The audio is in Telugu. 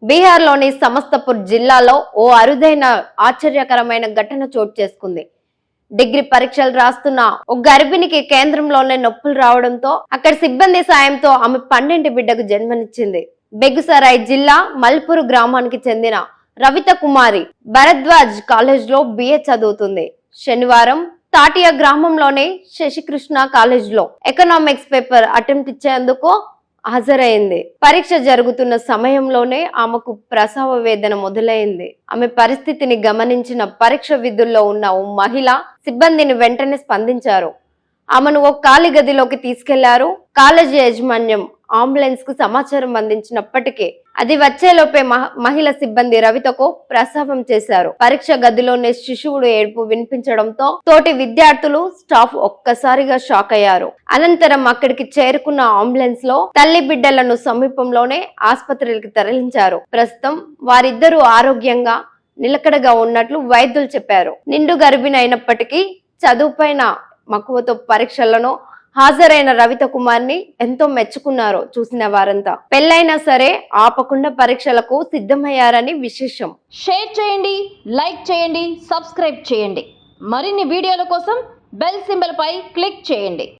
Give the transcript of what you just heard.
బీహార్లోని సమస్తపూర్ జిల్లాలో ఓ అరుదైన ఆశ్చర్యకరమైన ఘటన చోటు చేసుకుంది. డిగ్రీ పరీక్షలు రాస్తున్న ఓ గర్భిణికి కేంద్రంలోనే నొప్పులు రావడంతో అక్కడి సిబ్బంది సాయంతో ఆమె 12 బిడ్డకు జన్మనిచ్చింది. బెగుసరాయ్ జిల్లా మల్పూర్ గ్రామానికి చెందిన రవిత కుమారి భరద్వాజ్ కాలేజ్ లో BA చదువుతుంది. శనివారం తాటియా గ్రామంలోని శశికృష్ణ కాలేజ్ లో ఎకనామిక్స్ పేపర్ అటెంప్ట్ ఇచ్చేందుకు హాజరైంది. పరీక్ష జరుగుతున్న సమయంలోనే ఆమెకు ప్రసవ వేదన మొదలైంది. ఆమె పరిస్థితిని గమనించిన పరీక్ష విధుల్లో ఉన్న ఓ మహిళ సిబ్బందిని వెంటనే స్పందించారు. ఆమెను ఓ ఖాళీ గదిలోకి తీసుకెళ్లారు. కాలేజీ యాజమాన్యం అంబులెన్స్ కు సమాచారం అందించినప్పటికీ అది వచ్చేలోపే మహిళ సిబ్బంది రవితకు ప్రసవం చేశారు. పరీక్ష గదిలోనే శిశువుడు ఏడుపు వినిపించడంతో తోటి విద్యార్థులు స్టాఫ్ ఒక్కసారిగా షాక్ అయ్యారు. అనంతరం అక్కడికి చేరుకున్న అంబులెన్స్ లో తల్లి బిడ్డలను సమీపంలోనే ఆసుపత్రికి తరలించారు. ప్రస్తుతం వారిద్దరూ ఆరోగ్యంగా నిలకడగా ఉన్నట్లు వైద్యులు చెప్పారు. నిండు గర్భిణి అయినప్పటికీ చదువుపైన మక్కువతో పరీక్షలను హాజరైన రవిత కుమార్ని ఎంతో మెచ్చుకున్నారో చూసిన వారంతా. పెళ్ళైనా సరే ఆపకుండా పరీక్షలకు సిద్ధమయ్యారని విశేషం. షేర్ చేయండి, లైక్ చేయండి, సబ్స్క్రైబ్ చేయండి. మరిన్ని వీడియోల కోసం బెల్ సింబల్ పై క్లిక్ చేయండి.